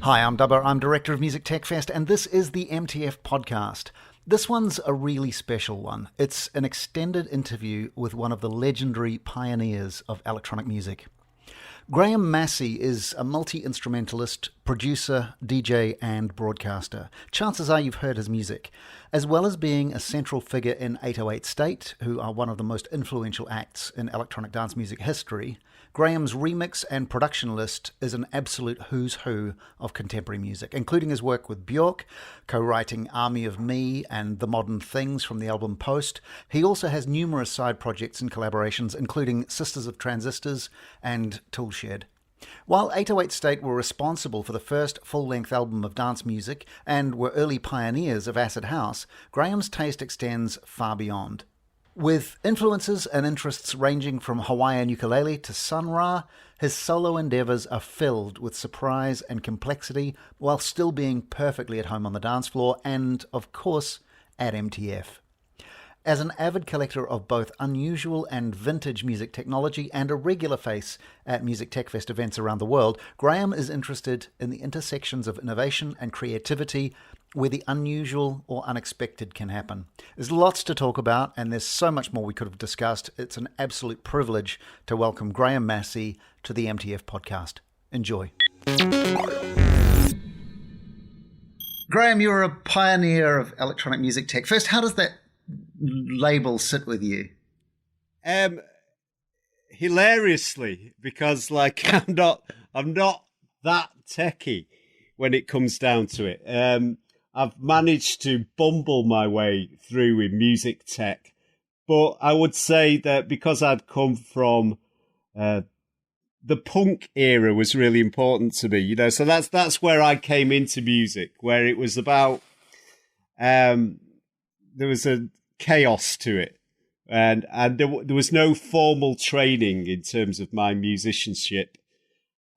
Hi, I'm Dubber. I'm Director of Music Tech Fest, and this is the MTF podcast. This one's a really special one. It's an extended interview with one of the legendary pioneers of electronic music. Graham Massey is a multi-instrumentalist, producer, DJ and broadcaster. Chances are you've heard his music. As well as being a central figure in 808 State, who are one of the most influential acts in electronic dance music history, Graham's remix and production list is an absolute who's who of contemporary music, including his work with Björk, co-writing Army of Me and The Modern Things from the album Post. He also has numerous side projects and collaborations, including Sisters of Transistors and Toolshed. While 808 State were responsible for the first full-length album of dance music and were early pioneers of acid house, Graham's taste extends far beyond. With influences and interests ranging from Hawaiian ukulele to Sun Ra, his solo endeavours are filled with surprise and complexity while still being perfectly at home on the dance floor and, of course, at MTF. As an avid collector of both unusual and vintage music technology and a regular face at Music Tech Fest events around the world, Graham is interested in the intersections of innovation and creativity where the unusual or unexpected can happen. There's lots to talk about, and there's so much more we could have discussed. It's an absolute privilege to welcome Graham Massey to the MTF podcast. Enjoy. Graham, you're a pioneer of electronic music tech. First, how does that label sit with you? Hilariously, because I'm not that techie when it comes down to it. I've managed to bumble my way through in music tech, but I would say that because I'd come from the punk era was really important to me, so that's where I came into music, where it was about there was a chaos to it, and there was no formal training in terms of my musicianship.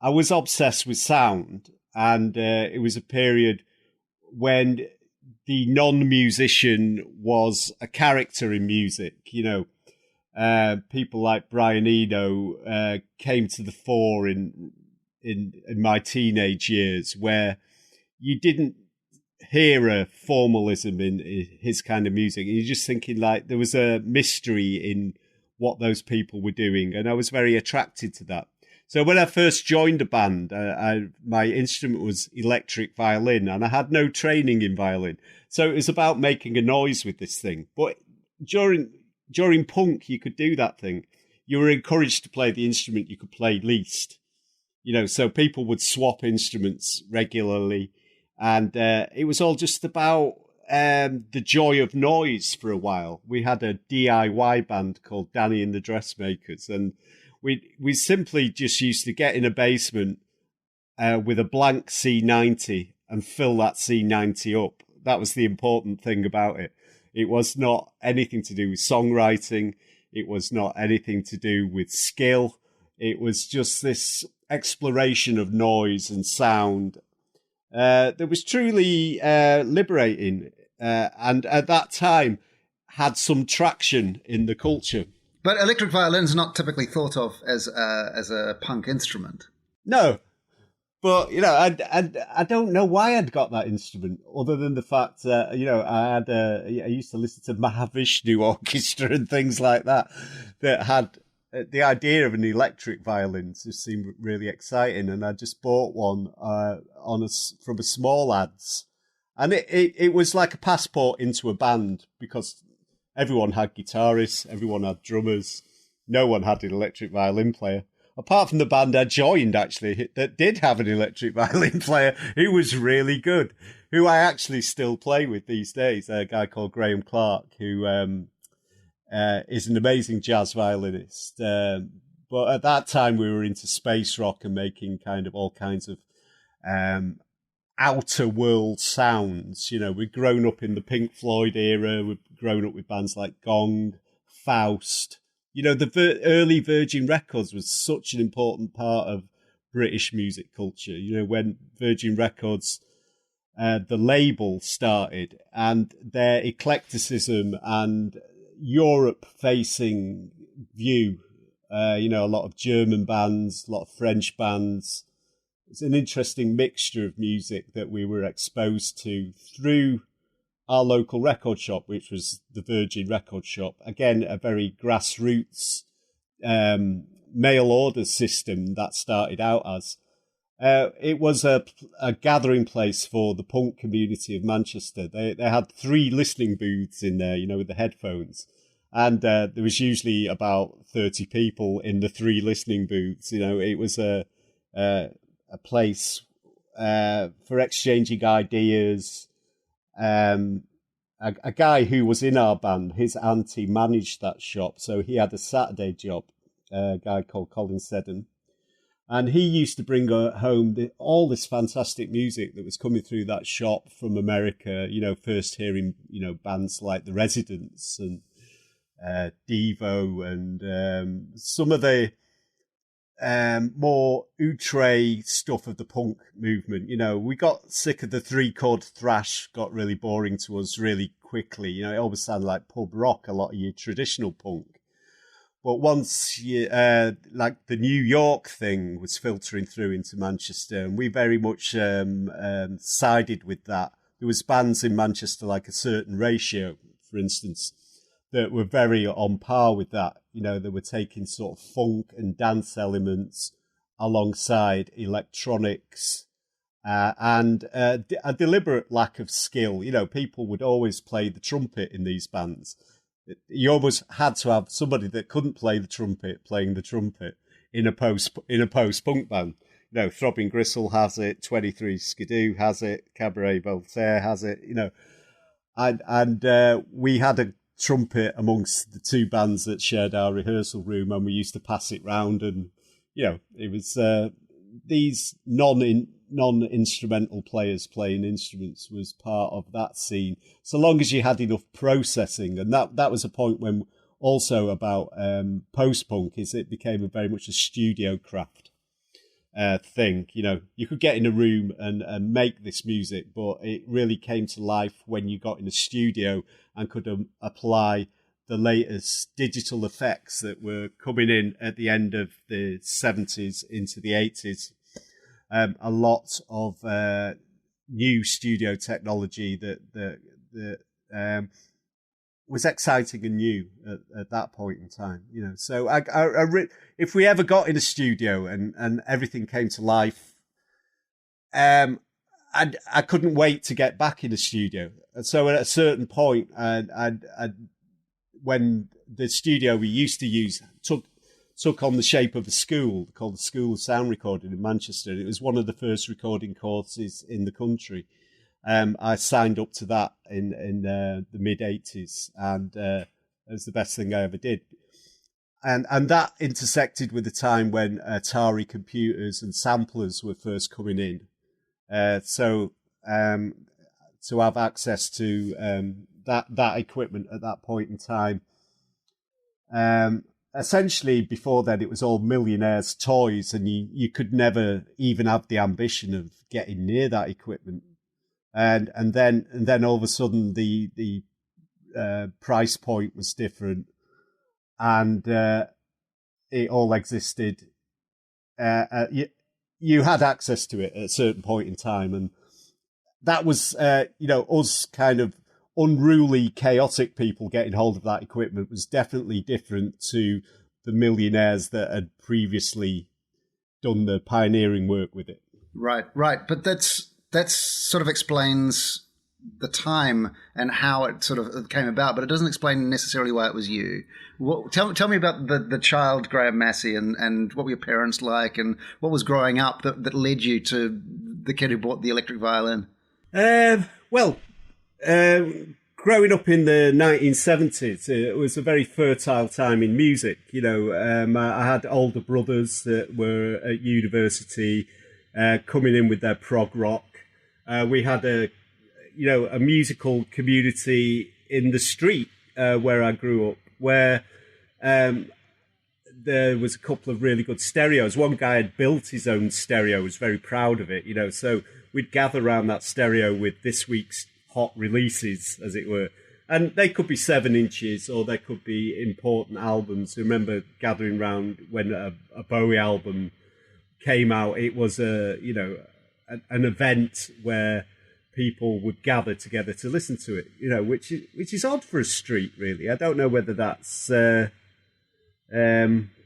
I was obsessed with sound, and it was a period when the non-musician was a character in music. People like Brian Eno came to the fore in my teenage years, where you didn't hear a formalism in his kind of music. You're just thinking like there was a mystery in what those people were doing, and I was very attracted to that. So when I first joined a band, my instrument was electric violin, and I had no training in violin. So it was about making a noise with this thing. But during punk, you could do that thing. You were encouraged to play the instrument you could play least. So people would swap instruments regularly. And it was all just about the joy of noise for a while. We had a DIY band called Danny and the Dressmakers, and we simply just used to get in a basement with a blank C90 and fill that C90 up. That was the important thing about it. It was not anything to do with songwriting. It was not anything to do with skill. It was just this exploration of noise and sound that was truly liberating, and at that time had some traction in the culture. But electric violin's not typically thought of as a punk instrument. No, but I don't know why I'd got that instrument, other than the fact that I used to listen to Mahavishnu Orchestra and things like that had the idea of an electric violin just seemed really exciting, and I just bought one from a small ads, and it was like a passport into a band, because everyone had guitarists, everyone had drummers, no one had an electric violin player. Apart from the band I joined, actually, that did have an electric violin player who was really good, who I actually still play with these days, a guy called Graham Clark, who is an amazing jazz violinist. But at that time, we were into space rock and making kind of all kinds of outer world sounds. We'd grown up in the Pink Floyd era. We'd grown up with bands like Gong, Faust. The early Virgin Records was such an important part of British music culture. When Virgin Records, the label started, and their eclecticism and Europe-facing view, a lot of German bands, a lot of French bands, it's an interesting mixture of music that we were exposed to through our local record shop, which was the Virgin Record Shop. Again, a very grassroots mail order system that started out as. It was a gathering place for the punk community of Manchester. They had 3 listening booths in there, with the headphones. And there was usually about 30 people in the 3 listening booths. It was a place for exchanging ideas. A guy who was in our band, his auntie managed that shop, so he had a Saturday job, a guy called Colin Seddon. And he used to bring home all this fantastic music that was coming through that shop from America, first hearing, bands like The Residents and Devo and some of the more outre stuff of the punk movement. We got sick of the 3-chord thrash, got really boring to us really quickly. It always sounded like pub rock, a lot of your traditional punk. But once like the New York thing was filtering through into Manchester, and we very much sided with that. There was bands in Manchester like A Certain Ratio, for instance, that were very on par with that. They were taking sort of funk and dance elements alongside electronics and a deliberate lack of skill. People would always play the trumpet in these bands. You almost had to have somebody that couldn't play the trumpet playing the trumpet in a post-punk band. Throbbing Gristle has it, 23 Skidoo has it, Cabaret Voltaire has it. And we had a trumpet amongst the 2 bands that shared our rehearsal room, and we used to pass it round, and it was these non-instrumental players playing instruments was part of that scene, so long as you had enough processing. And that was a point when also about post-punk is it became very much a studio craft thing. You could get in a room and make this music, but it really came to life when you got in a studio and could apply the latest digital effects that were coming in at the end of the 70s into the 80s. A lot of new studio technology that was exciting and new at that point in time. So if we ever got in a studio and everything came to life, I couldn't wait to get back in the studio. And so at a certain point, when the studio we used to use took on the shape of a school called the School of Sound Recording in Manchester. It was one of the first recording courses in the country. I signed up to that in the mid-80s, and it was the best thing I ever did. And that intersected with the time when Atari computers and samplers were first coming in. So to have access to that equipment at that point in time, essentially, before then, it was all millionaires' toys, and you could never even have the ambition of getting near that equipment. And then all of a sudden, the price point was different, and it all existed. You had access to it at a certain point in time, and that was, us kind of unruly, chaotic people getting hold of that equipment was definitely different to the millionaires that had previously done the pioneering work with it. Right. But that sort of explains the time and how it sort of came about, but it doesn't explain necessarily why it was you. Tell me about the child Graham Massey and what were your parents like, and what was growing up that led you to the kid who bought the electric violin? Growing up in the 1970s, it was a very fertile time in music. I had older brothers that were at university, coming in with their prog rock. We had a musical community in the street where I grew up, where there was a couple of really good stereos. One guy had built his own stereo, was very proud of it, so we'd gather around that stereo with this week's hot releases, as it were. And they could be 7 inches, or they could be important albums. I remember gathering around when a Bowie album came out, it was an event where people would gather together to listen to it, which is odd for a street, really. I don't know whether that's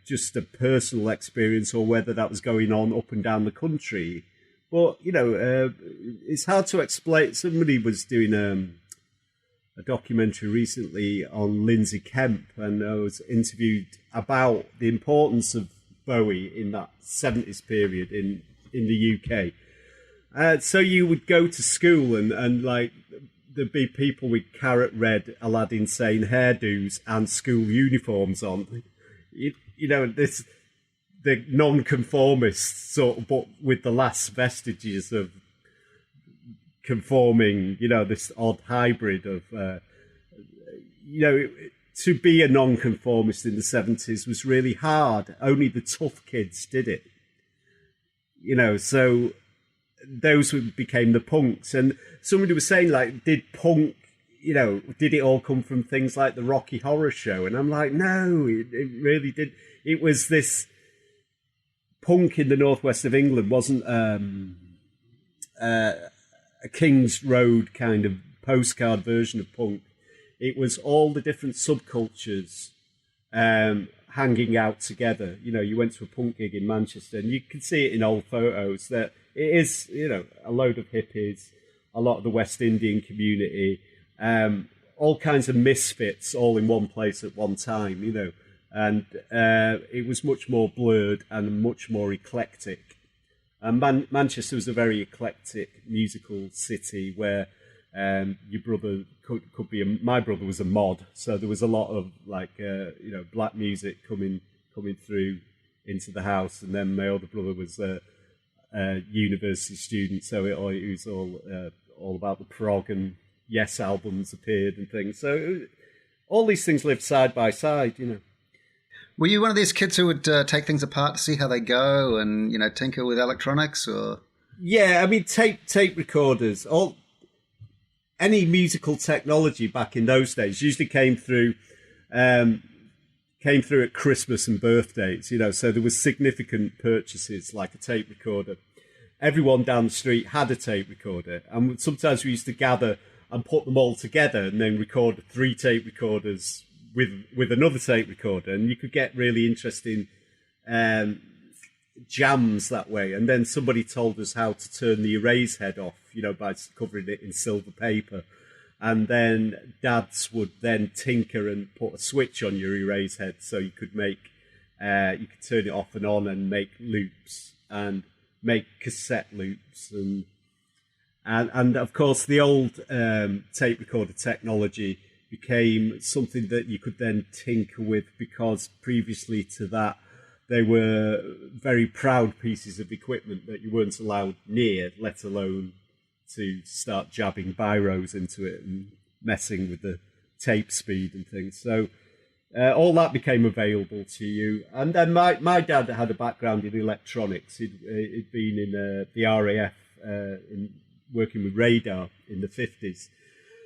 just a personal experience or whether that was going on up and down the country. But, it's hard to explain. Somebody was doing a documentary recently on Lindsay Kemp, and I was interviewed about the importance of Bowie in that 70s period in the UK. So you would go to school and like there'd be people with carrot red Aladdin Sane hairdos and school uniforms on. The non-conformists sort of, but with the last vestiges of conforming, this odd hybrid of, to be a non-conformist in the 70s was really hard. Only the tough kids did it. So those became the punks. And somebody was saying, like, did punk, did it all come from things like the Rocky Horror Show? And I'm like, no, it really did. It was this punk in the northwest of England wasn't a King's Road kind of postcard version of punk. It was all the different subcultures hanging out together. You went to a punk gig in Manchester, and you can see it in old photos that it is, a load of hippies, a lot of the West Indian community, all kinds of misfits all in one place at one time, and it was much more blurred and much more eclectic. And Manchester was a very eclectic musical city where your brother could be my brother was a mod, so there was a lot of like black music coming through into the house, and then my older brother was a university student, so it was all about the prog, and Yes albums appeared and things. So all these things lived side by side, Were you one of these kids who would take things apart to see how they go and, tinker with electronics, or? Yeah, I mean, tape recorders, any musical technology back in those days usually came through at Christmas and birthdays, so there was significant purchases like a tape recorder. Everyone down the street had a tape recorder, and sometimes we used to gather and put them all together and then record 3 tape recorders with another tape recorder, and you could get really interesting jams that way. And then somebody told us how to turn the erase head off, by covering it in silver paper. And then dads would then tinker and put a switch on your erase head so you could turn it off and on and make loops and make cassette loops. And of course the old tape recorder technology became something that you could then tinker with, because previously to that they were very proud pieces of equipment that you weren't allowed near, let alone to start jabbing biros into it and messing with the tape speed and things. So all that became available to you. And then my dad had a background in electronics. He'd been in the RAF working with radar in the 50s.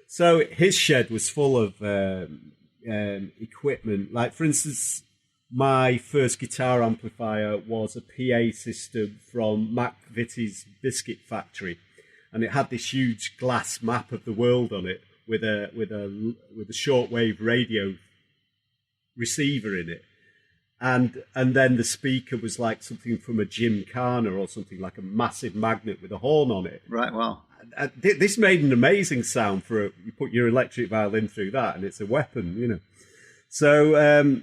So his shed was full of equipment. Like, for instance, my first guitar amplifier was a PA system from Mac Vitti's Biscuit Factory, and it had this huge glass map of the world on it with a shortwave radio receiver in it, and then the speaker was like something from a Gymkhana or something, like a massive magnet with a horn on it. Right. Wow. This made an amazing sound you put your electric violin through that, and it's a weapon, So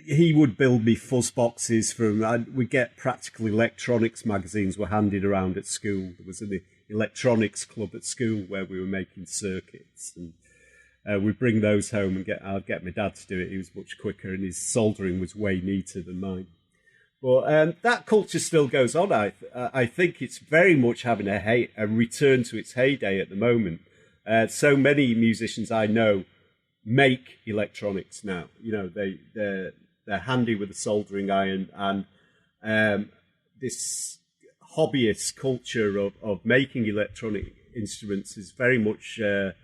he would build me fuzz boxes we get Practical Electronics magazines were handed around at school. There was an electronics club at school where we were making circuits, and we'd bring those home and I'd get my dad to do it. He was much quicker, and his soldering was way neater than mine. But that culture still goes on. I think it's very much having a return to its heyday at the moment. So many musicians I know make electronics now. They're handy with a soldering iron, and this hobbyist culture of making electronic instruments is very much it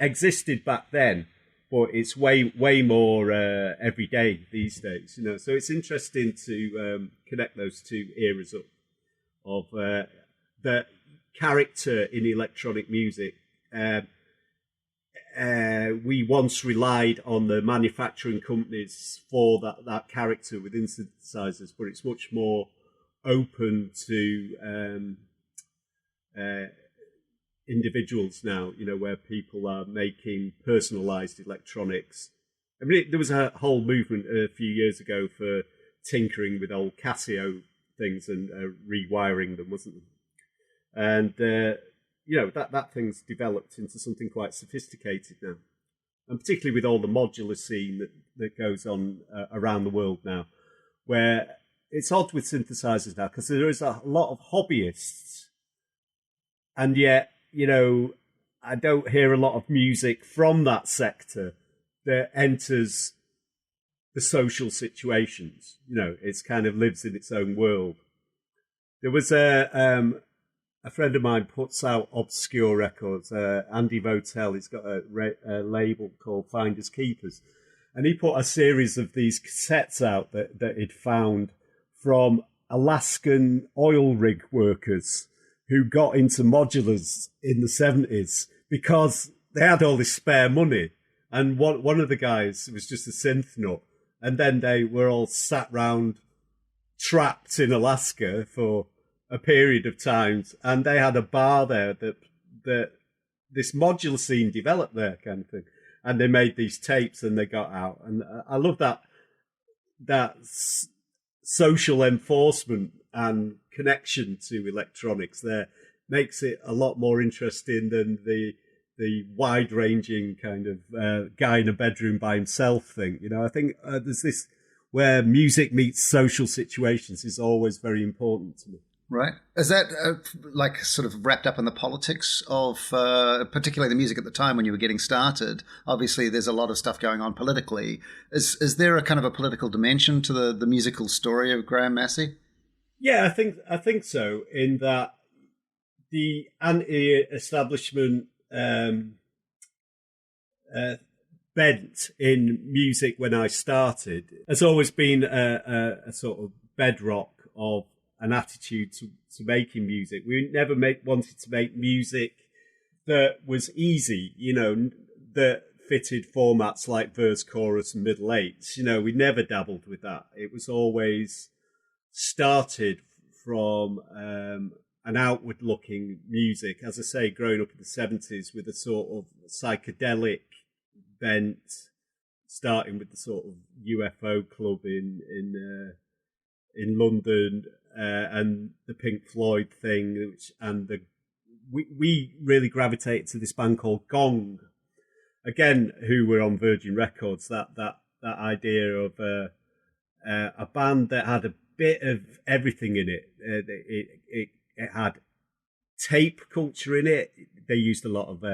existed back then, but it's way more every day these days. So it's interesting to connect those two eras up of the character in electronic music. We once relied on the manufacturing companies for that character within synthesizers, but it's much more open to individuals now, where people are making personalized electronics. I mean, there was a whole movement a few years ago for tinkering with old Casio things and rewiring them, wasn't there? And that thing's developed into something quite sophisticated now, and particularly with all the modular scene that goes on around the world now, where it's odd with synthesizers now because there is a lot of hobbyists, and yet I don't hear a lot of music from that sector that enters the social situations. It's kind of lives in its own world. There was a friend of mine puts out obscure records. Andy Votel, he's got a label called Finders Keepers, and he put a series of these cassettes out that he'd found from Alaskan oil rig workers who got into modulars in the 70s because they had all this spare money. And one of the guys was just a synth nut. And then they were all sat round trapped in Alaska for a period of times. And they had a bar there that this modular scene developed there, kind of thing. And they made these tapes and they got out. And I love that social enforcement and connection to electronics there makes it a lot more interesting than the wide-ranging kind of guy in a bedroom by himself thing. I think there's this where music meets social situations is always very important to me. Right. Is that like sort of wrapped up in the politics of particularly the music at the time when you were getting started? Obviously, there's a lot of stuff going on politically. Is there a kind of a political dimension to the musical story of Graham Massey? Yeah, I think so, in that the anti-establishment bent in music when I started has always been a sort of bedrock of an attitude to making music. We never wanted to make music that was easy, that fitted formats like verse, chorus, and middle eights. We never dabbled with that. It was always started from an outward-looking music, as I say, growing up in the 70s with a sort of psychedelic bent, starting with the sort of UFO club in London, and the Pink Floyd thing, we really gravitated to this band called Gong, again, who were on Virgin Records. That idea of a band that had a bit of everything in it. It had tape culture in it. They used a lot of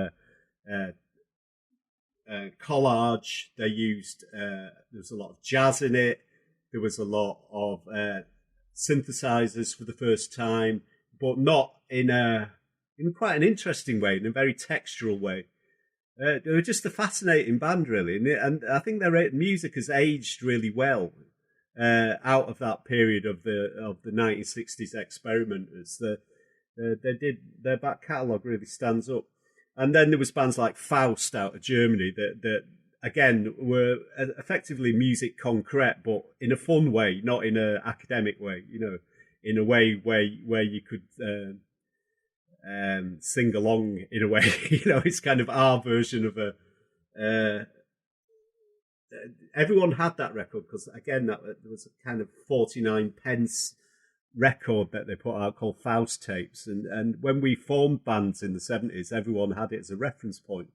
collage. They used there was a lot of jazz in it. There was a lot of synthesizers for the first time, but not in quite an interesting way, in a very textural way. They were just a fascinating band, really, and I think their music has aged really well out of that period of the 1960s experimenters. Their back catalogue really stands up. And then there was bands like Faust out of Germany that again were effectively music concrete, but in a fun way, not in an academic way. In a way where you could sing along in a way. It's kind of our version of a. Everyone had that record because again, there was a kind of 49 pence record that they put out called Faust tapes, and when we formed bands in the 70s, everyone had it as a reference point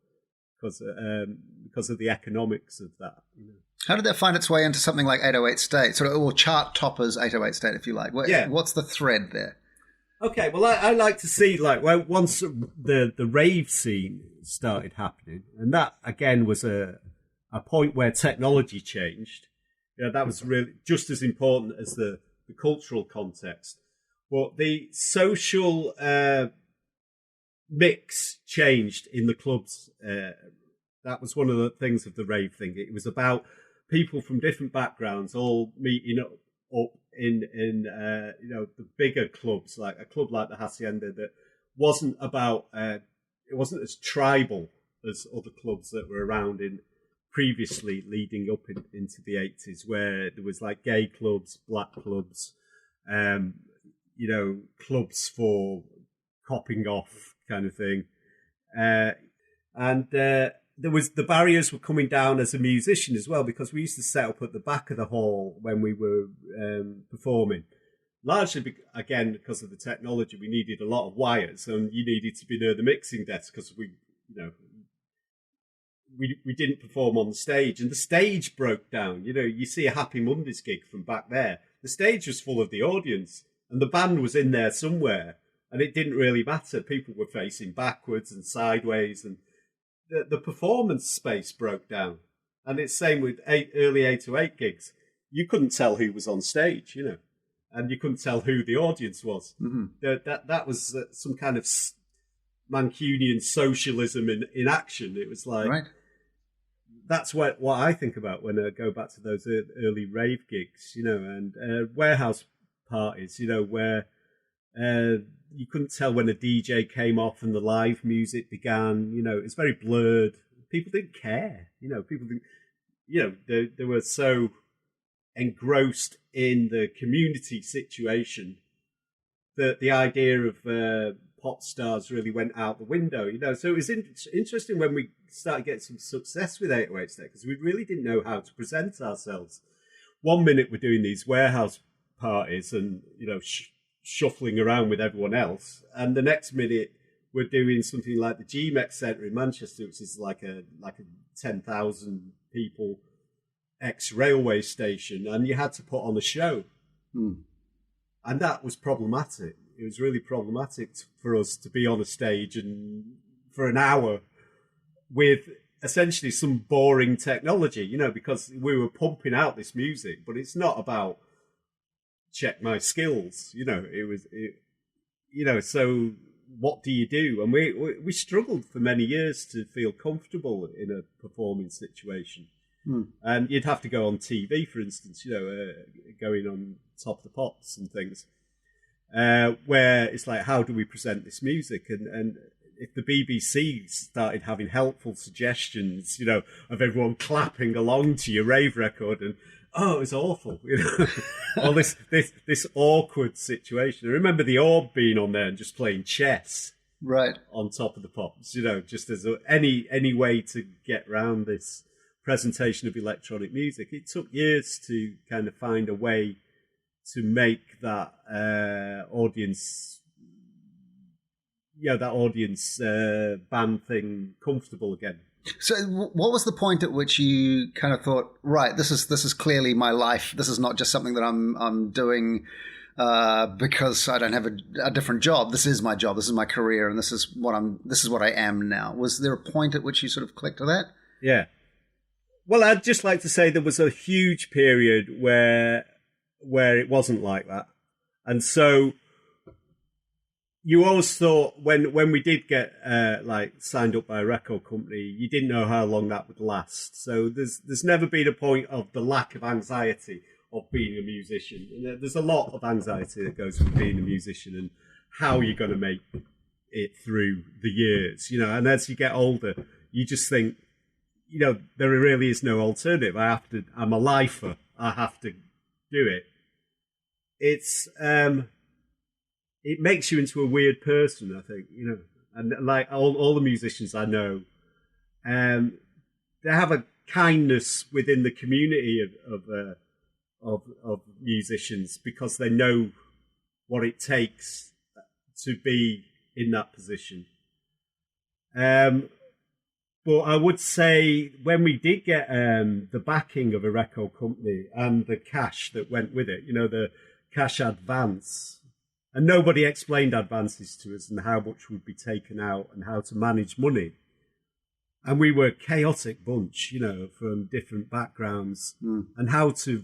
because of the economics of that. How did that find its way into something like 808 State, or chart toppers 808 State, if you like? What's the thread there? Okay, well, I like to see once the rave scene started happening, and that again was a point where technology changed. That was really just as important as the cultural context. But the social mix changed in the clubs That was one of the things of the rave thing. It was about people from different backgrounds all meeting up in the bigger clubs, like a club like the Hacienda, that wasn't about it wasn't as tribal as other clubs that were around in previously leading up into the 80s, where there was like gay clubs, black clubs, clubs for copping off kind of thing. The barriers were coming down as a musician as well, because we used to set up at the back of the hall when we were performing. Largely, again, because of the technology, we needed a lot of wires, and you needed to be near the mixing desk because we didn't perform on the stage, and the stage broke down. You see a Happy Mondays gig from back there. The stage was full of the audience, and the band was in there somewhere, and it didn't really matter. People were facing backwards and sideways, and the performance space broke down. And it's same with early 808 gigs. You couldn't tell who was on stage, and you couldn't tell who the audience was. Mm-hmm. That was some kind of Mancunian socialism in action. It was like, right. That's what I think about when I go back to those early rave gigs, and warehouse parties, where you couldn't tell when a DJ came off and the live music began. It's very blurred. People didn't care. People didn't. They were so engrossed in the community situation that the idea of pop stars really went out the window. So it was interesting when we started getting some success with 808s there, because we really didn't know how to present ourselves. One minute we're doing these warehouse parties and shuffling around with everyone else, and the next minute we're doing something like the GMEX Centre in Manchester, which is like a 10,000 people ex-railway station, and you had to put on a show. And that was problematic. It was really problematic for us to be on a stage and for an hour with essentially some boring technology, because we were pumping out this music, but it's not about check my skills, so what do you do? And we struggled for many years to feel comfortable in a performing situation. And you'd have to go on TV, for instance, going on Top of the Pops and things, where it's like, how do we present this music? And if the BBC started having helpful suggestions, of everyone clapping along to your rave record, and it was awful, all this awkward situation. I remember the Orb being on there and just playing chess, right, on Top of the Pops, just as any way to get around this presentation of electronic music. It took years to kind of find a way to make that audience band thing comfortable again. So what was the point at which you kind of thought, right, this is clearly my life. This is not just something that I'm doing because I don't have a different job. This is my job. This is my career, and this is what I am now. Was there a point at which you sort of clicked to that? Yeah. Well, I'd just like to say there was a huge period where it wasn't like that. And so you always thought when we did get signed up by a record company, you didn't know how long that would last. So there's never been a point of the lack of anxiety of being a musician. And there's a lot of anxiety that goes with being a musician and how you're going to make it through the years, and as you get older, you just think, there really is no alternative. I'm a lifer. I have to do it. It makes you into a weird person, I think, and like all the musicians I know, they have a kindness within the community of musicians because they know what it takes to be in that position. But I would say when we did get the backing of a record company and the cash that went with it, the cash advance, and nobody explained advances to us and how much would be taken out and how to manage money. And we were a chaotic bunch, from different backgrounds, and how to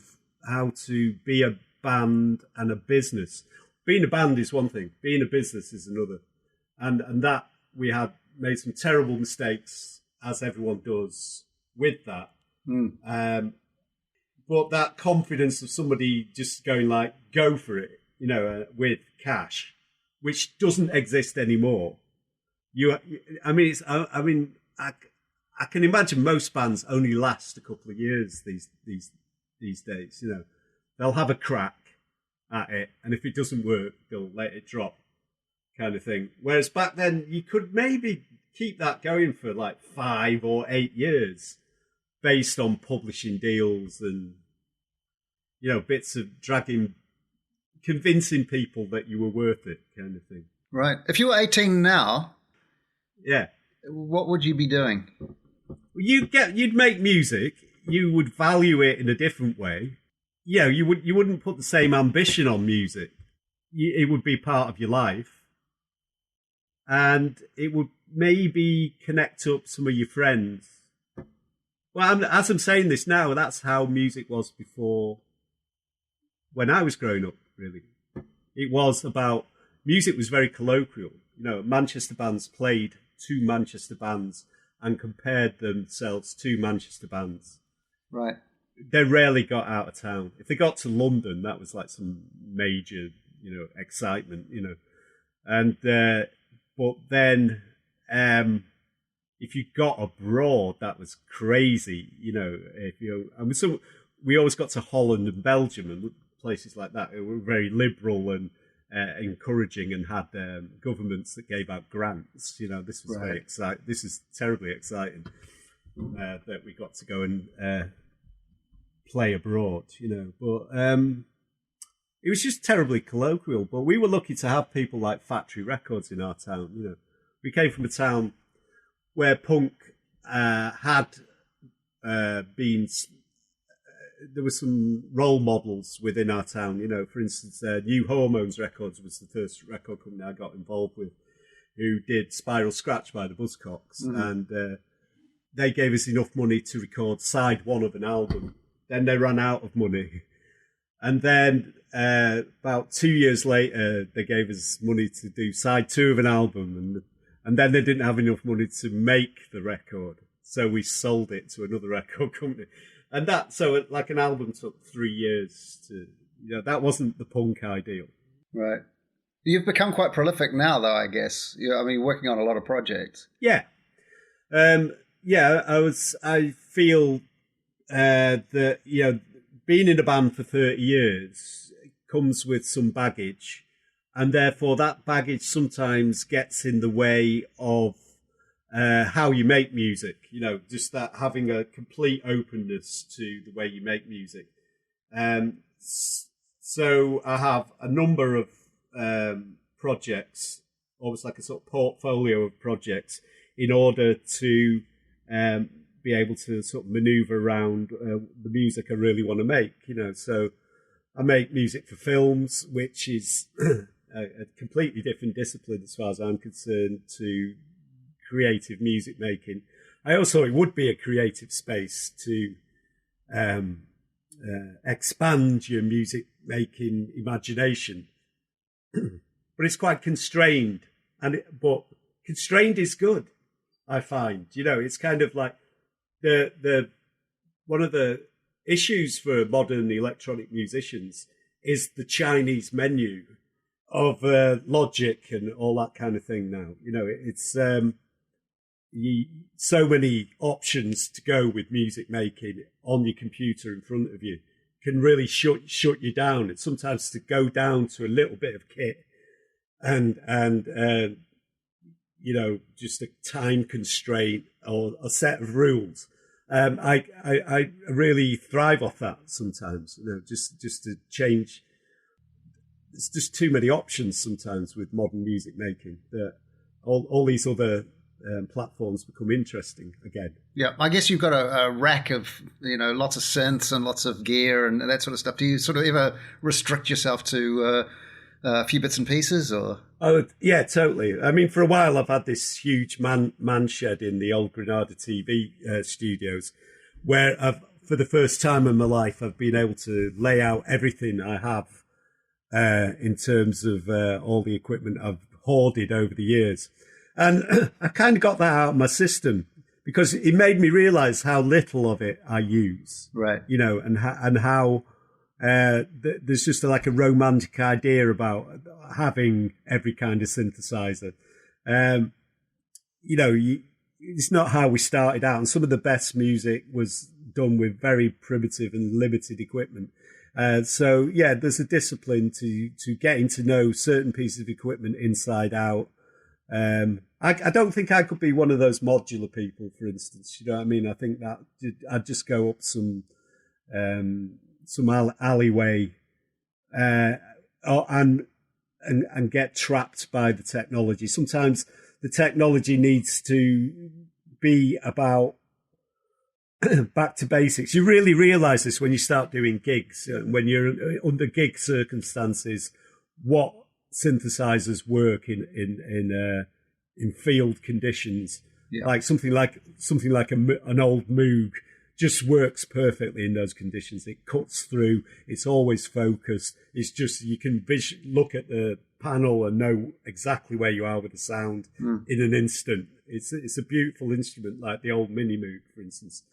be a band and a business. Being a band is one thing, being a business is another. And that we had made some terrible mistakes as everyone does with that. Mm. But that confidence of somebody just going like, go for it, with cash, which doesn't exist anymore. I can imagine most bands only last a couple of years these days. They'll have a crack at it, and if it doesn't work, they'll let it drop, kind of thing. Whereas back then, you could maybe keep that going for like 5 or 8 years, based on publishing deals and bits of convincing people that you were worth it, kind of thing. Right. If you were 18 now, yeah, what would you be doing? You'd make music. You would value it in a different way. You wouldn't put the same ambition on music. It would be part of your life, and it would maybe connect up some of your friends. Well, as I'm saying this now, that's how music was before. When I was growing up, really, music was very colloquial. Manchester bands played to Manchester bands and compared themselves to Manchester bands. Right. They rarely got out of town. If they got to London, that was like some major, excitement, And but then, if you got abroad, that was crazy, we always got to Holland and Belgium and places like that. It were very liberal and encouraging, and had governments that gave out grants. This was very exciting. This is terribly exciting that we got to go and play abroad. But it was just terribly colloquial. But we were lucky to have people like Factory Records in our town. We came from a town where punk had been. There were some role models within our town, for instance, New Hormones Records was the first record company I got involved with, who did Spiral Scratch by the Buzzcocks. Mm-hmm. And they gave us enough money to record side 1 of an album. Then they ran out of money. And then about 2 years later, they gave us money to do side 2 of an album. And then they didn't have enough money to make the record. So we sold it to another record company. And like an album took 3 years to, that wasn't the punk ideal. Right. You've become quite prolific now, though, I guess. You're working on a lot of projects. Yeah. I feel that, being in a band for 30 years comes with some baggage. And therefore that baggage sometimes gets in the way of how you make music, just that having a complete openness to the way you make music. So I have a number of projects, almost like a sort of portfolio of projects, in order to be able to sort of maneuver around the music I really want to make. So I make music for films, which is a completely different discipline as far as I'm concerned to creative music making. I also thought it would be a creative space to expand your music making imagination, but it's quite constrained. But constrained is good, I find. It's kind of like the one of the issues for modern electronic musicians is the Chinese menu of Logic and all that kind of thing. Now, it's so many options to go with music making on your computer in front of you can really shut you down. It's sometimes to go down to a little bit of kit and just a time constraint or a set of rules. I really thrive off that sometimes. Just to change. There's just too many options sometimes with modern music making that all these other platforms become interesting again. Yeah, I guess you've got a rack of lots of synths and lots of gear and that sort of stuff. Do you sort of ever restrict yourself to a few bits and pieces, or? Oh yeah, totally. I mean, for a while I've had this huge man shed in the old Granada TV studios, where for the first time in my life I've been able to lay out everything I have in terms of all the equipment I've hoarded over the years. And I kind of got that out of my system because it made me realize how little of it I use, Right. you know, and how there's just like a romantic idea about having every kind of synthesizer. You know, it's not how we started out, and some of the best music was done with very primitive and limited equipment. So yeah, there's a discipline to getting to know certain pieces of equipment inside out. I don't think I could be one of those modular people, for instance. You know what I mean? I think that I'd just go up some alleyway and get trapped by the technology. Sometimes the technology needs to be about back to basics. You really realize this when you start doing gigs, when you're under gig circumstances, what synthesizers work in field conditions. Yeah. Like something like an old Moog just works perfectly in those conditions. It cuts through. It's always focused. It's just, you can look at the panel and know exactly where you are with the sound in an instant. It's a beautiful instrument, like the old Mini Moog, for instance.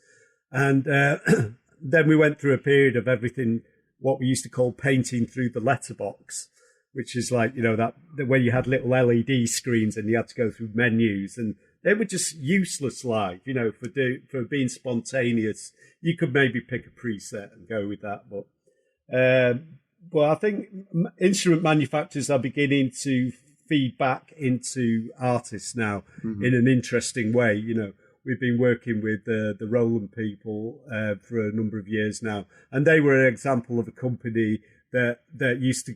And then we went through a period of everything, what we used to call painting through the letterbox, which is like, you know, that where you had little LED screens and you had to go through menus, and they were just useless live, you know, for being spontaneous. You could maybe pick a preset and go with that, but I think instrument manufacturers are beginning to feed back into artists now in an interesting way. You know, we've been working with the Roland people for a number of years now, and they were an example of a company that used to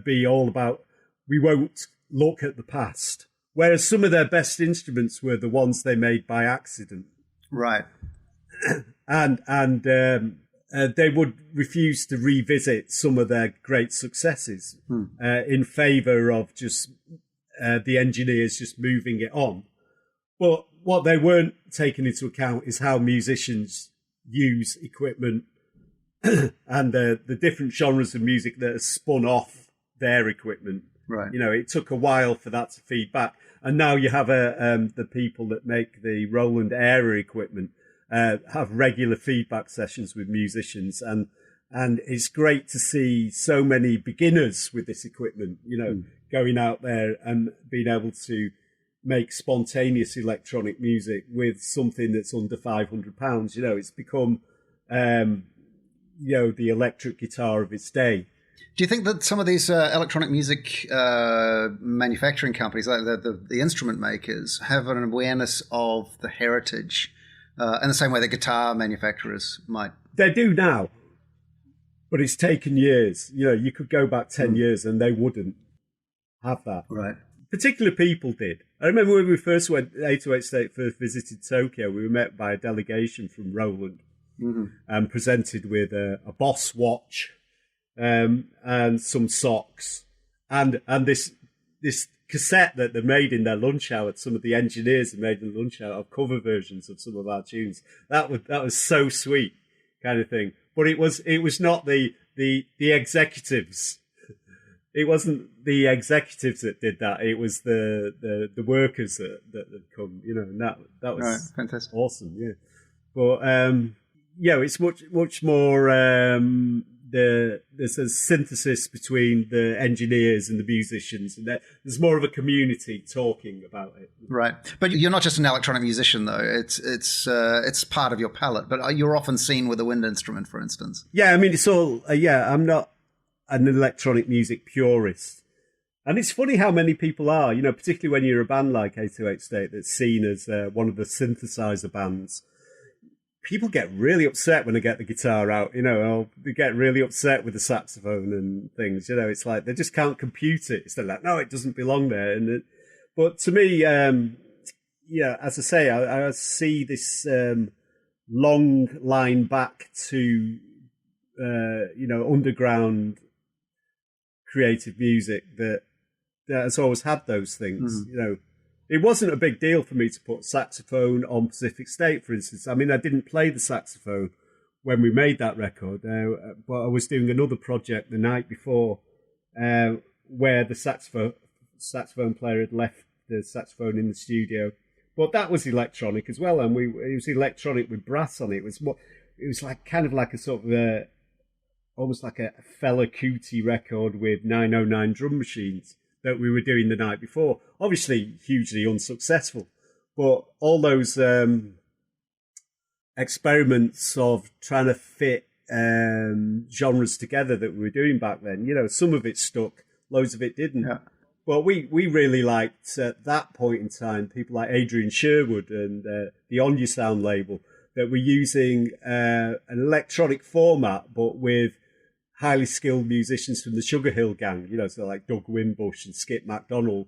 be all about, we won't look at the past, whereas some of their best instruments were the ones they made by accident. Right. And they would refuse to revisit some of their great successes in favour of just the engineers just moving it on. But what they weren't taking into account is how musicians use equipment and the different genres of music that are spun off their equipment. Right. You know, it took a while for that to feed back. And now you have the people that make the Roland Era equipment have regular feedback sessions with musicians. And it's great to see so many beginners with this equipment, you know, going out there and being able to make spontaneous electronic music with something that's under £500. You know, it's become, you know, the electric guitar of its day. Do you think that some of these electronic music manufacturing companies, like the instrument makers, have an awareness of the heritage in the same way that guitar manufacturers might? They do now, but it's taken years. You know, you could go back 10 years and they wouldn't have that. Right. Particular people did. I remember when we first went, 808 State first visited Tokyo, we were met by a delegation from Roland and presented with a Boss watch and some socks and this cassette that they made in their lunch hour. Some of the engineers had made in the lunch hour of cover versions of some of our tunes. That was so sweet, kind of thing. But it was not the executives. It wasn't the executives that did that. It was the workers that had come, you know, and that was right. Fantastic. Awesome, yeah. But yeah, it's much more. There's a synthesis between the engineers and the musicians, and there's more of a community talking about it. Right, but you're not just an electronic musician, though. It's part of your palette. But you're often seen with a wind instrument, for instance. Yeah, I mean, it's all. Yeah, I'm not an electronic music purist, and it's funny how many people are. You know, particularly when you're a band like 808 State that's seen as one of the synthesizer bands. People get really upset when they get the guitar out, you know, or they get really upset with the saxophone and things, you know, it's like they just can't compute it. It's like, no, it doesn't belong there. But to me, yeah, as I say, I see this long line back to, you know, underground creative music that has always had those things, you know. It wasn't a big deal for me to put saxophone on Pacific State, for instance. I mean, I didn't play the saxophone when we made that record, but I was doing another project the night before where the saxophone player had left the saxophone in the studio, But that was electronic as well, and it was electronic with brass on it. It was like kind of like a sort of almost like a Fela Kuti record with 909 drum machines that we were doing the night before. Obviously, hugely unsuccessful, but all those experiments of trying to fit genres together that we were doing back then, some of it stuck, loads of it didn't. Yeah. Well, we really liked, at that point in time, people like Adrian Sherwood and the On Your Sound label that were using an electronic format, but with highly skilled musicians from the Sugar Hill Gang, so like Doug Wimbush and Skip MacDonald,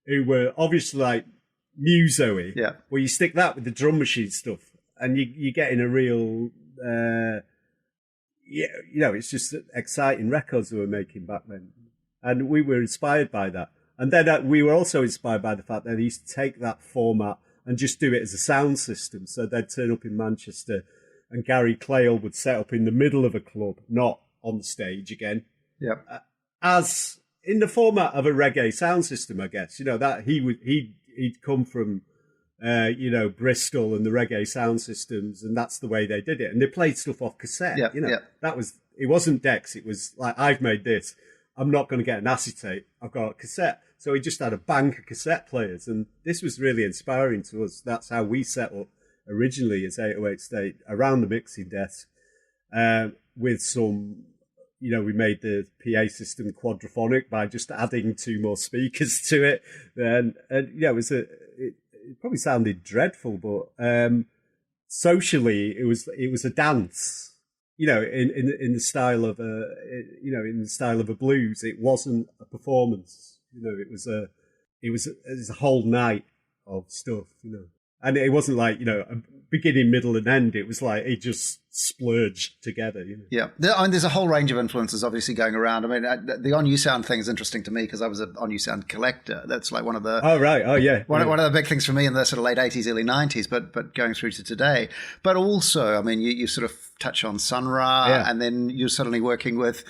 who were obviously like muso-y. Yeah. Well, you stick that with the drum machine stuff, and you're getting a real, it's just exciting records we were making back then. And we were inspired by that. And then we were also inspired by the fact that they used to take that format and just do it as a sound system. So they'd turn up in Manchester and Gary Clayle would set up in the middle of a club, not on the stage again. Yeah. As in the format of a reggae sound system, I guess. That he'd come from, Bristol and the reggae sound systems, and that's the way they did it. And they played stuff off cassette. Yeah. It wasn't decks. It was like, I've made this. I'm not going to get an acetate. I've got a cassette. So he just had a bank of cassette players. And this was really inspiring to us. That's how we set up originally as 808 State, around the mixing desk, with some, we made the PA system quadraphonic by just adding 2 more speakers to it. And it probably sounded dreadful, but socially it was a dance. In the style of a blues. It wasn't a performance. It was a whole night of stuff. And it wasn't like a beginning, middle, and end. It was like it just splurged together. Yeah, there's a whole range of influences obviously going around. I mean, the On You Sound thing is interesting to me because I was an On You Sound collector. That's like one of the one of the big things for me in the sort of late 80s, early 90s, but going through to today. But also, I mean, you sort of touch on Sun Ra, and then you're suddenly working with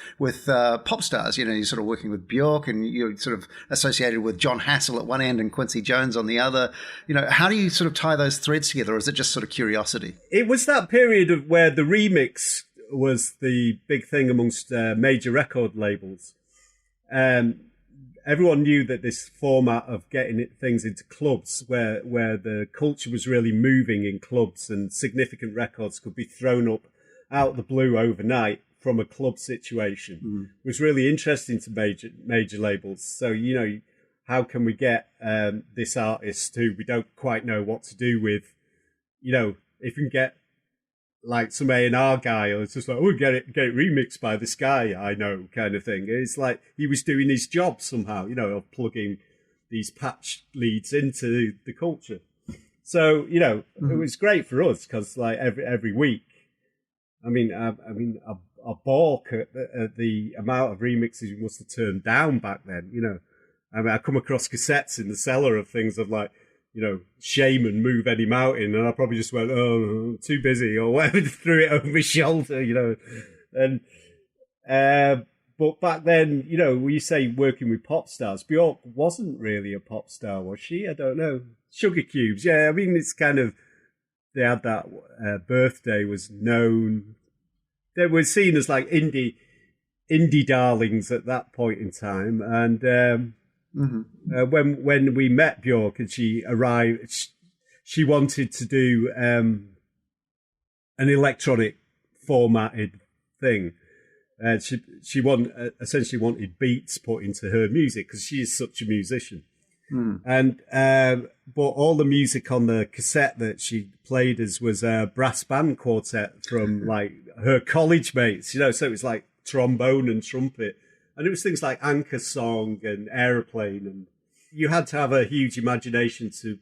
pop stars. You're sort of working with Björk, and you're sort of associated with John Hassell at one end and Quincy Jones on the other. How do you sort of tie those threads together, or is it just sort of curiosity? It was that period of where the remix was the big thing amongst major record labels. Everyone knew that this format of getting things into clubs, where the culture was really moving in clubs and significant records could be thrown up out the blue overnight from a club situation, was really interesting to major labels. So, how can we get this artist who we don't quite know what to do with, if we can get like some A&R guy, or it's just like, get it remixed by this guy I know, kind of thing. It's like he was doing his job somehow, of plugging these patch leads into the culture. So, it was great for us because like every week, I mean, I balk at the amount of remixes we must have turned down back then. I mean, I come across cassettes in the cellar of things of like, Shaman, Move Any Mountain, and I probably just went, oh, too busy, or whatever, threw it over my shoulder, And but back then, when you say working with pop stars, Björk wasn't really a pop star, was she? I don't know. Sugar Cubes, yeah. I mean, it's kind of, they had that Birthday was known. They were seen as like indie darlings at that point in time, and when we met Björk and she arrived, she wanted to do an electronic formatted thing. She essentially wanted beats put into her music because she is such a musician. And but all the music on the cassette that she played was a brass band quartet from like her college mates, so it was like trombone and trumpet, and it was things like Anchor Song and Aeroplane, and you had to have a huge imagination to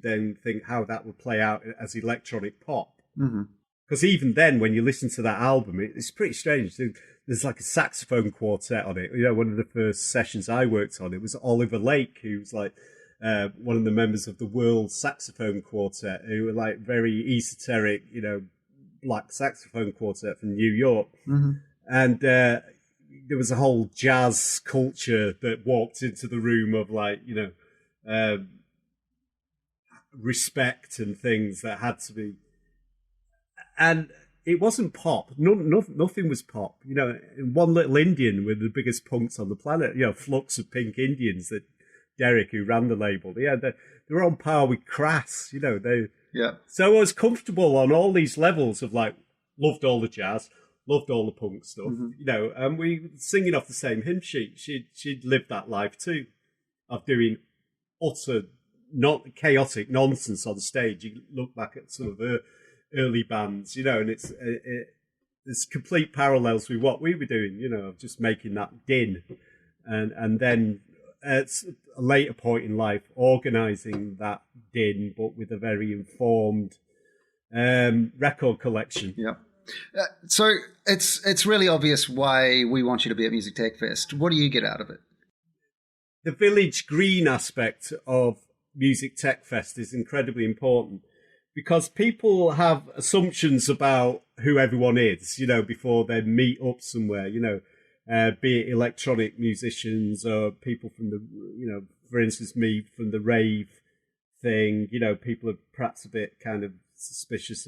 then think how that would play out as electronic pop. Because even then, when you listen to that album, it's pretty strange. There's like a saxophone quartet on it. One of the first sessions I worked on, it was Oliver Lake, who's like one of the members of the World Saxophone Quartet, who were like very esoteric, black saxophone quartet from New York. And there was a whole jazz culture that walked into the room of like, respect and things that had to be, and it wasn't pop. Nothing was pop. You know, One Little Indian were the biggest punks on the planet. You know, Flux of Pink Indians that Derek, who ran the label, they were on par with Crass. You know, So I was comfortable on all these levels of like, loved all the jazz, loved all the punk stuff. Mm-hmm. You know, and we were singing off the same hymn sheet. She'd lived that life too, of doing utter not chaotic nonsense on stage. You look back at some of her early bands, you know, and there's complete parallels with what we were doing, you know, of just making that din, and then at a later point in life, organising that din, but with a very informed record collection. Yeah. So it's really obvious why we want you to be at Music Tech Fest. What do you get out of it? The village green aspect of Music Tech Fest is incredibly important, because people have assumptions about who everyone is, you know, before they meet up somewhere, you know, be it electronic musicians or people from the, you know, for instance, me from the rave thing, you know, people are perhaps a bit kind of suspicious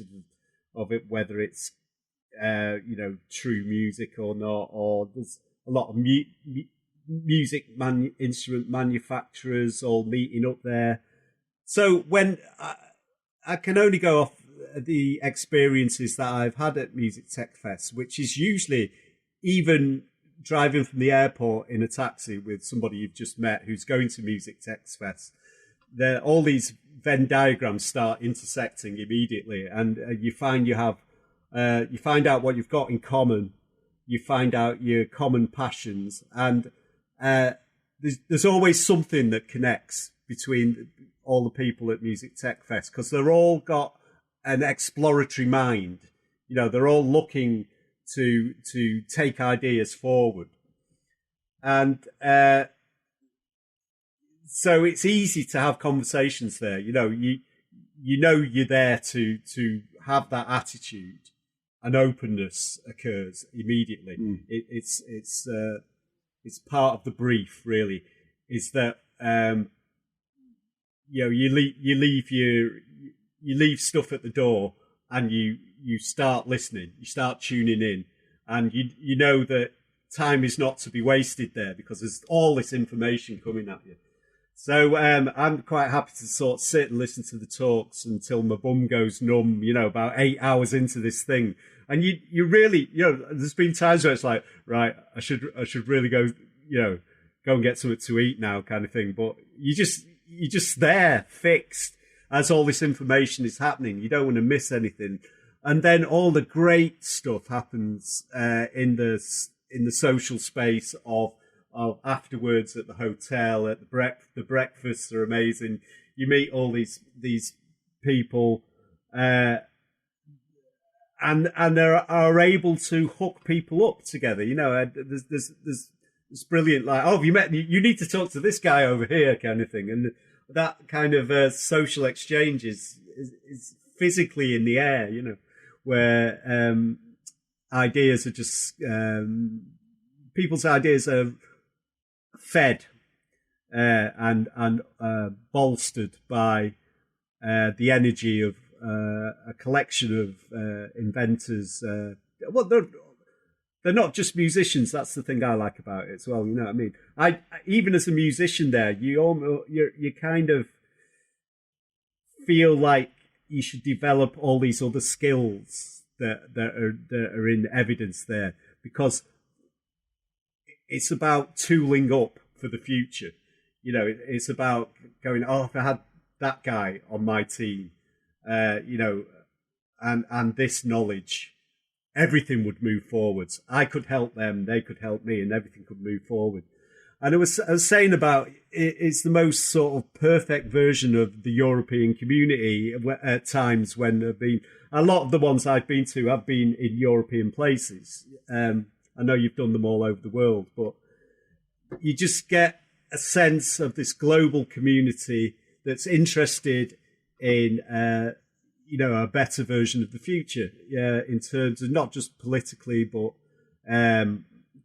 of it, whether it's, you know, true music or not, or there's a lot of music instrument manufacturers all meeting up there. So when I can only go off the experiences that I've had at Music Tech Fest, which is usually even driving from the airport in a taxi with somebody you've just met who's going to Music Tech Fest. All these Venn diagrams start intersecting immediately, and you find out what you've got in common. You find out your common passions, and there's always something that connects between all the people at Music Tech Fest, because they're all got an exploratory mind. You know, they're all looking to take ideas forward, and so it's easy to have conversations there. You know, you're there to have that attitude, and openness occurs immediately. It's part of the brief, really, is that you know, you leave stuff at the door, and you start listening, you start tuning in, and you know that time is not to be wasted there, because there's all this information coming at you. So I'm quite happy to sort of sit and listen to the talks until my bum goes numb, you know, about 8 hours into this thing. And you really, you know, there's been times where it's like, right, I should really go, you know, go and get something to eat now, kind of thing. But you're just there, fixed, as all this information is happening. You don't want to miss anything. And then all the great stuff happens in the social space of afterwards at the hotel, at the breakfasts are amazing. You meet all these people, and are able to hook people up together. You know, there's brilliant, like, oh, have you met? You need to talk to this guy over here, kind of thing. And that kind of social exchange is physically in the air. You know, where ideas are just people's ideas are fed and bolstered by the energy of a collection of inventors. Well, they're not just musicians. That's the thing I like about it as well. You know what I mean? I even as a musician, there you kind of feel like you should develop all these other skills that are in evidence there, because it's about tooling up for the future. You know, it's about going, oh, if I had that guy on my team, you know, and this knowledge, everything would move forwards. I could help them, they could help me, and everything could move forward. And I was saying about it's the most sort of perfect version of the European community at times when there have been a lot of the ones I've been to have been in European places. I know you've done them all over the world, but you just get a sense of this global community that's interested in, you know, a better version of the future, in terms of not just politically, but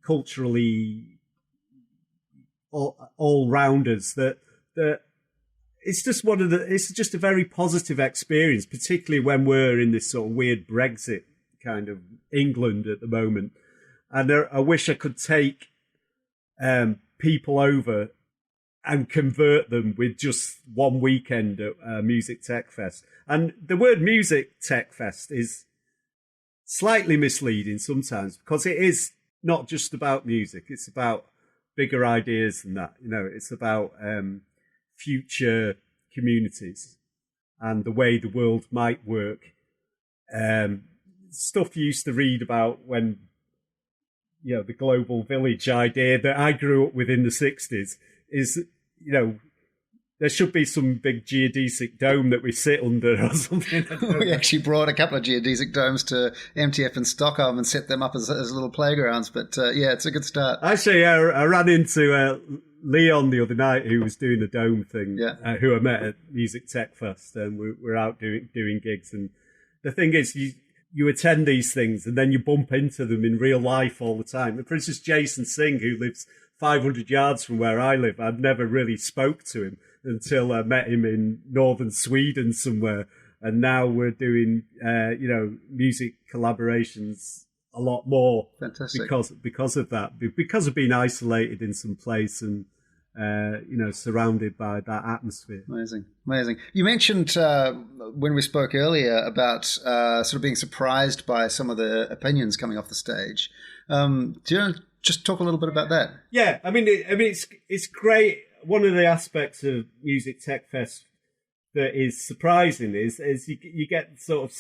culturally, all rounders. That it's just a very positive experience, particularly when we're in this sort of weird Brexit kind of England at the moment. And I wish I could take people over and convert them with just one weekend at Music Tech Fest. And the word Music Tech Fest is slightly misleading sometimes, because it is not just about music. It's about bigger ideas than that. It's about future communities and the way the world might work. Stuff you used to read about when, the global village idea that I grew up with in the 60s is, there should be some big geodesic dome that we sit under or something. We actually brought a couple of geodesic domes to MTF in Stockholm and set them up as little playgrounds. But it's a good start. Actually, I ran into Leon the other night, who was doing a dome thing, who I met at Music Tech Fest, and we're out doing gigs. And the thing is, you attend these things and then you bump into them in real life all the time. For instance, Jason Singh, who lives 500 yards from where I live, I'd never really spoke to him until I met him in northern Sweden somewhere. And now we're doing, music collaborations a lot more. Fantastic. Because of that, because of being isolated in some place and, surrounded by that atmosphere. Amazing. You mentioned when we spoke earlier about sort of being surprised by some of the opinions coming off the stage. Do you want to just talk a little bit about that? Yeah, it's great. One of the aspects of Music Tech Fest that is surprising is you get sort of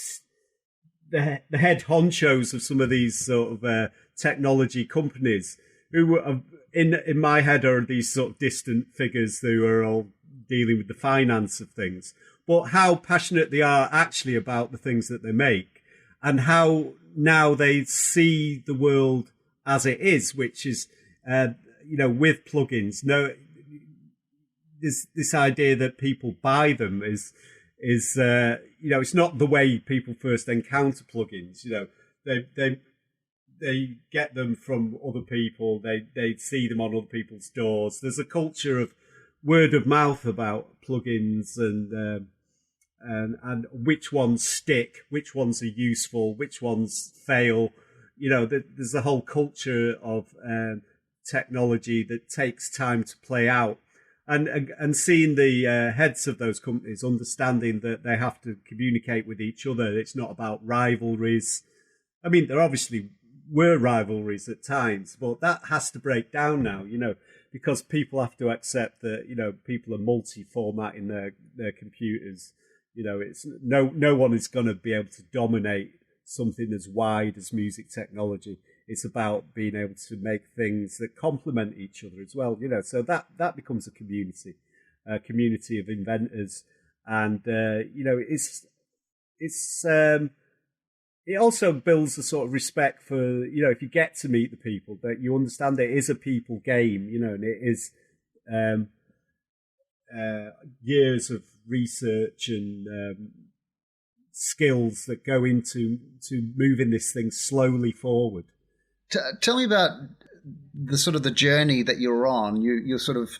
the head honchos of some of these sort of technology companies who are, in my head, are these sort of distant figures who are all dealing with the finance of things, but how passionate they are actually about the things that they make, and how now they see the world as it is, which is, with plugins. No, this idea that people buy them is it's not the way people first encounter plugins. They get them from other people. They see them on other people's doors. There's a culture of word of mouth about plugins and which ones stick, which ones are useful, which ones fail. There's a whole culture of technology that takes time to play out. And seeing the heads of those companies understanding that they have to communicate with each other. It's not about rivalries. There obviously were rivalries at times, but that has to break down now, because people have to accept that, people are multi-formatting their computers. It's no one is going to be able to dominate something as wide as music technology. It's about being able to make things that complement each other as well, so that becomes a community of inventors. And, it also builds a sort of respect for, if you get to meet the people, that you understand that it is a people game, and it is years of research and skills that go into moving this thing slowly forward. Tell me about the sort of the journey that you're on. You're sort of,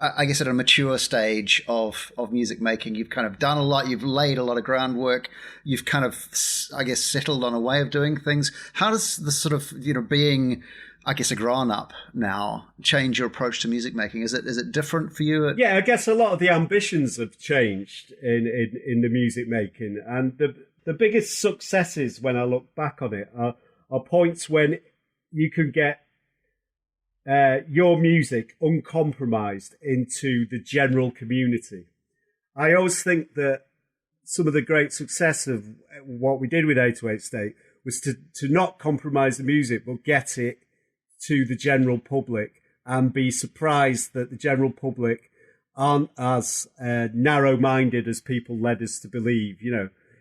I guess, at a mature stage of music making. You've kind of done a lot. You've laid a lot of groundwork. You've kind of, I guess, settled on a way of doing things. How does the sort of, being, I guess, a grown-up now change your approach to music making? Is it different for you? Yeah, I guess a lot of the ambitions have changed in the music making. And the biggest successes, when I look back on it, are points when you can get your music uncompromised into the general community. I always think that some of the great success of what we did with 808 State was to not compromise the music, but get it to the general public and be surprised that the general public aren't as narrow-minded as people led us to believe.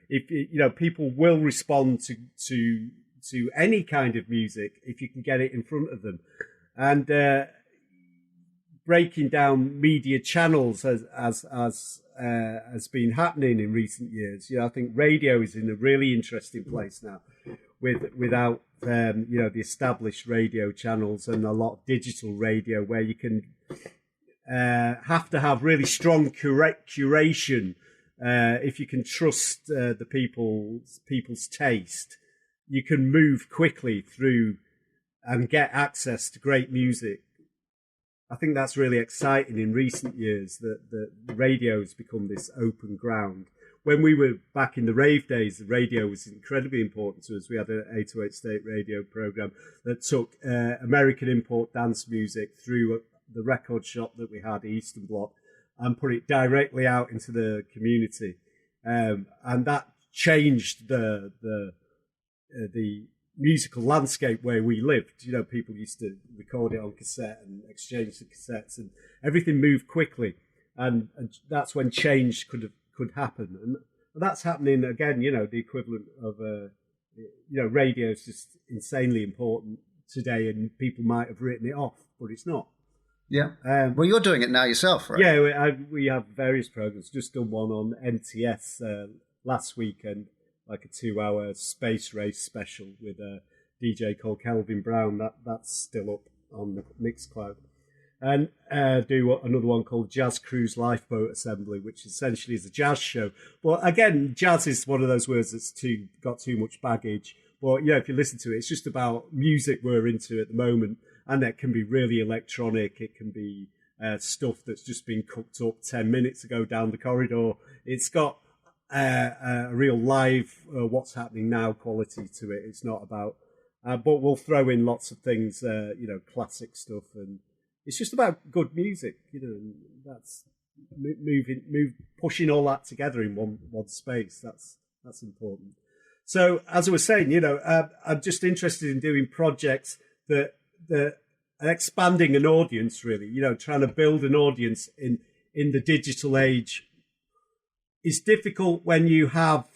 If people will respond to any kind of music if you can get it in front of them. And breaking down media channels as has been happening in recent years. I think radio is in a really interesting place now, without the established radio channels and a lot of digital radio where you can have to have really strong curation. If you can trust the people's taste, you can move quickly through and get access to great music. I think that's really exciting in recent years, that the radio's become this open ground. When we were back in the rave days, the radio was incredibly important to us. We had an 808 state radio program that took American import dance music through the record shop that we had, Eastern Bloc, and put it directly out into the community. And that changed the musical landscape where we lived. You know, people used to record it on cassette and exchange the cassettes, and everything moved quickly. And that's when change could happen. And that's happening again. You know, the equivalent of radio is just insanely important today, and people might have written it off, but it's not. Yeah. Well, you're doing it now yourself, right? Yeah, we have various programs. Just done one on MTS last weekend, like a 2-hour space race special with a DJ called Kelvin Brown. That's still up on the Mixcloud. And do another one called Jazz Cruise Lifeboat Assembly, which essentially is a jazz show. But again, jazz is one of those words that's got too much baggage. But yeah, if you listen to it, it's just about music we're into at the moment. And it can be really electronic. It can be stuff that's just been cooked up 10 minutes ago down the corridor. It's got a real live, what's happening now quality to it. It's not about, but we'll throw in lots of things, classic stuff. And it's just about good music, and that's pushing all that together in one space. That's important. So as I was saying, I'm just interested in doing projects that are expanding an audience, really, trying to build an audience in the digital age. It's difficult when you have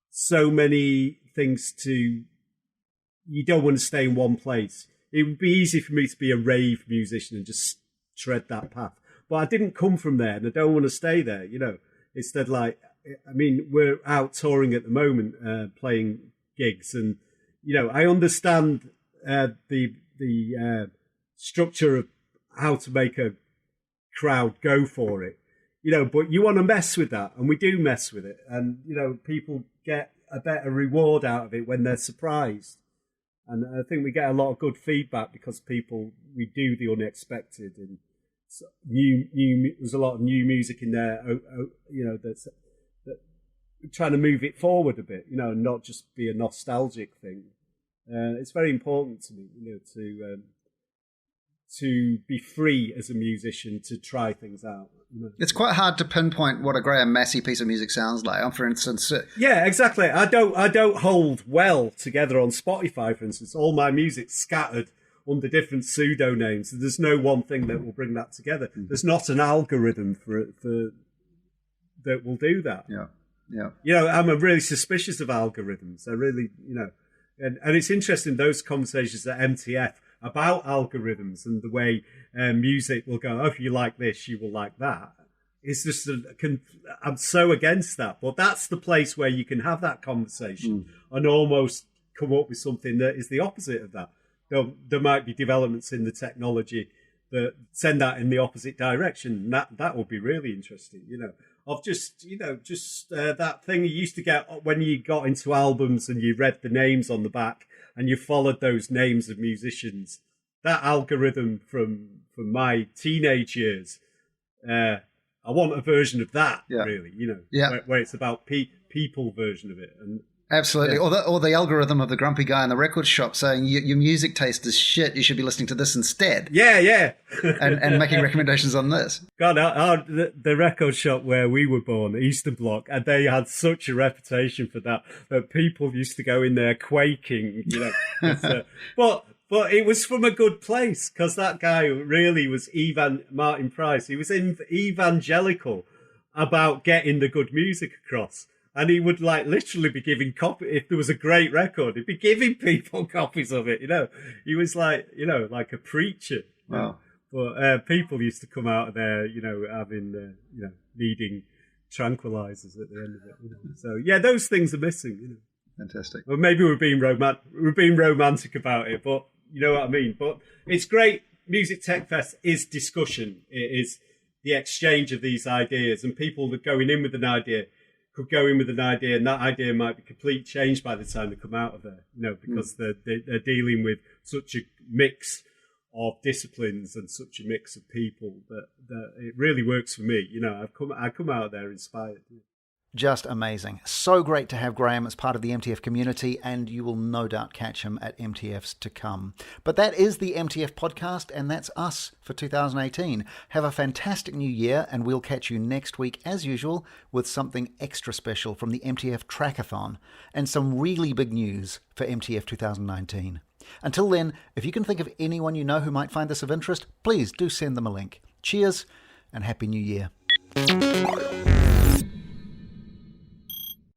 so many things you don't want to stay in one place. It would be easy for me to be a rave musician and just tread that path. But I didn't come from there, and I don't want to stay there, Instead, we're out touring at the moment, playing gigs, and, I understand the structure of how to make a crowd go for it, but you want to mess with that, and we do mess with it, and people get a better reward out of it when they're surprised, and I think we get a lot of good feedback because we do the unexpected, and there's a lot of new music in there, that's trying to move it forward a bit, and not just be a nostalgic thing. It's very important to me, to be free as a musician, to try things out. It's quite hard to pinpoint what a Graham Massey piece of music sounds like. For instance, yeah, exactly. I don't hold well together on Spotify, for instance. All my music's scattered under different pseudonames. There's no one thing that will bring that together. There's not an algorithm for that will do that. Yeah. I'm really suspicious of algorithms. I really, and it's interesting, those conversations at MTF about algorithms and the way music will go, if you like this, you will like that. It's just, I'm so against that. But that's the place where you can have that conversation and almost come up with something that is the opposite of that. There might be developments in the technology that send that in the opposite direction. That would be really interesting, of just that thing you used to get when you got into albums and you read the names on the back and you followed those names of musicians. That algorithm from my teenage years, I want a version of that, really, where it's about people version of it. And absolutely. Yeah. Or the algorithm of the grumpy guy in the record shop saying your music taste is shit, you should be listening to this instead. Yeah. and making recommendations on this. God, the record shop where we were born, Eastern Bloc, and they had such a reputation for that people used to go in there quaking, But it was from a good place, because that guy really was Martin Price. He was evangelical about getting the good music across. And he would literally be giving if there was a great record, he'd be giving people copies of it, He was like a preacher. Wow. But people used to come out of there, having, needing tranquilizers at the end of it. So, yeah, those things are missing, Fantastic. Well, maybe we're being romantic about it, but you know what I mean? But it's great Music Tech Fest is discussion. It is the exchange of these ideas, and people that going in with an idea could go in with an idea, and that idea might be completely changed by the time they come out of there, because they're dealing with such a mix of disciplines and such a mix of people that it really works for me. I come out there inspired. Just amazing. So great to have Graham as part of the MTF community, and you will no doubt catch him at MTFs to come. But that is the MTF podcast, and that's us for 2018. Have a fantastic new year, and we'll catch you next week, as usual, with something extra special from the MTF Trackathon and some really big news for MTF 2019. Until then, if you can think of anyone you know who might find this of interest, please do send them a link. Cheers, and Happy New Year.